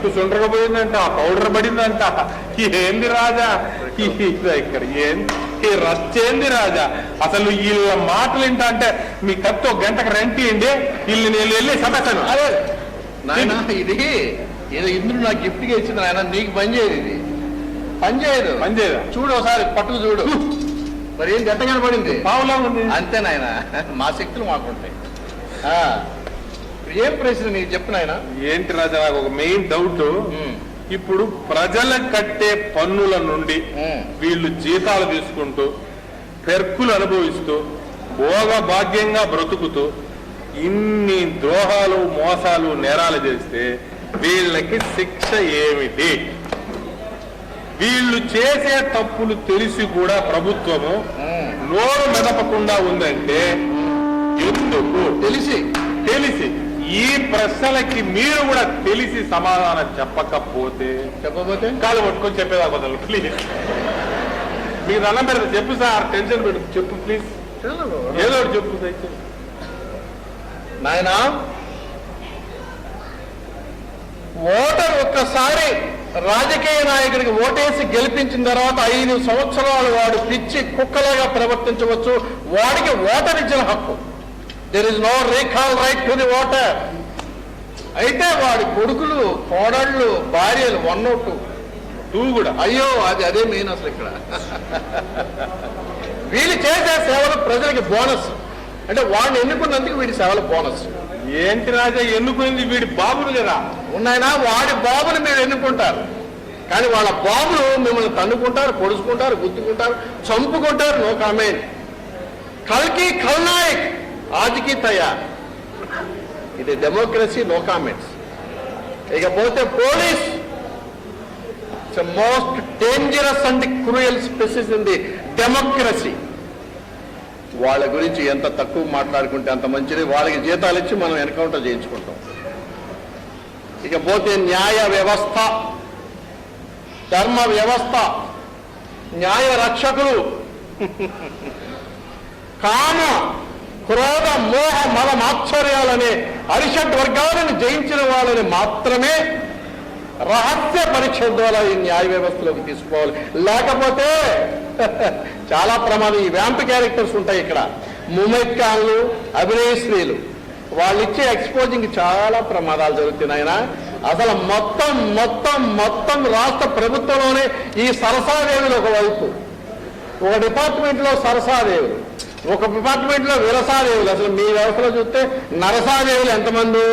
ముక్కు సుండ్రకపోయిందంట, పౌడర్ పడిందంట. ఏంది రాజా ఇక్కడ ఈ రచ్చేంది రాజా? అసలు వీళ్ళ మాటలు ఏంట అంటే మీ కత్తో గంటకు రెంట్ ఇవ్వండి, వీళ్ళు నేను వెళ్ళి సమస్యను. అదే నాయన ఇది ఏదో ఇంద్రుడు నాకు గిఫ్ట్గా ఇచ్చింది నాయన, నీకు పనిచేయదు, ఇది పనిచేయదు. చూడు ఒకసారి పట్టుకు చూడు, మరి ఏం గంట కనపడింది, పావులా ఉంది. అంతే నాయన, మా శక్తులు మాకుంటాయి. ఏం ప్రశ్న నీకు చెప్పు నాయన. ఏంటి రాజా, నాకు ఒక మెయిన్ డౌట్. ఇప్పుడు ప్రజలకు కట్టే పన్నుల నుండి వీళ్ళు జీతాలు తీసుకుంటూ పెర్కులు అనుభవిస్తూ భోగ భాగ్యంగా బ్రతుకుతూ ఇన్ని ద్రోహాలు మోసాలు నేరాలు చేస్తే వీళ్ళకి శిక్ష ఏమిటి? వీళ్ళు చేసే తప్పులు తెలిసి కూడా ప్రభుత్వము నోరు మెదపకుండా ఉందంటే ఎందుకు? తెలిసి ఈ ప్రశ్నలకి మీరు కూడా తెలిసి సమాధానం చెప్పకపోతే కాలు పట్టుకొని చెప్పేదా బదులు ప్లీజ్. మీకు దండం పెడతా, చెప్పు సార్, టెన్షన్ పెట్టు, చెప్పు ప్లీజ్, ఏదో ఒకటి చెప్పు దయచేసి నాయనా. ఓటర్ ఒక్కసారి రాజకీయ నాయకుడికి ఓటేసి గెలిపించిన తర్వాత 5 సంవత్సరాలు వాడు పిచ్చి కుక్కలాగా ప్రవర్తించవచ్చు. వాడికి ఓటర్ ఇచ్చిన హక్కు. There is no recall right to the voter. అయితే వాడి కొడుకులు, కోడళ్ళు, భార్యలు 102 కూడా అయ్యో అదే మెయిన్ అసలు ఇక్కడ. వీళ్ళు చేసే సేవలు ప్రజలకి బోనస్. అంటే వాడిని ఎన్నుకున్నందుకు వీడి సేవల బోనస్. ఏంటి రాజా ఎన్నుకుంది? వీడి బాబులు కదా ఉన్నాయినా, వాడి బాబులు మీరు ఎన్నుకుంటారు, కానీ వాళ్ళ బాబులు మిమ్మల్ని తన్నుకుంటారు, పొడుచుకుంటారు, గుద్దుకుంటారు, చంపుకుంటారు. No comment. కల్కి ఖల్నాయక్ ఆజ్కి తయార్. ఇది డెమోక్రసీ, నో కామెంట్స్. ఇకపోతే police most dangerous and cruel species in the democracy. వాళ్ళ గురించి ఎంత తక్కువ మాట్లాడుకుంటే అంత మంచిది. వాళ్ళకి జీతాలు ఇచ్చి మనం ఎన్కౌంటర్ చేయించుకుంటాం. ఇకపోతే న్యాయ వ్యవస్థ, ధర్మ వ్యవస్థ, న్యాయ రక్షకులు, కామ క్రోధ మోహ మల మాత్సర్యాలనే అరిషడ్ వర్గాలను జయించిన వాళ్ళని మాత్రమే రహస్య పరీక్ష ద్వారా ఈ న్యాయ వ్యవస్థలోకి తీసుకోవాలి. లేకపోతే చాలా ప్రమాదం. ఈ వ్యాంప్ క్యారెక్టర్స్ ఉంటాయి ఇక్కడ, ముమైత్ ఖాన్లు, అభినయశ్రీలు, వాళ్ళు ఇచ్చే ఎక్స్పోజింగ్ చాలా ప్రమాదాలు జరుగుతున్నాయన. అసలు మొత్తం రాష్ట్ర ప్రభుత్వంలోనే ఈ సరసాదేవులు ఒకవైపు, ఒక డిపార్ట్మెంట్లో సరసాదేవులు, ఒక డిపార్ట్మెంట్లో విరసాదేవులు. అసలు మీ వ్యవస్థలో చూస్తే నరసాదేవులు ఎంతమంది.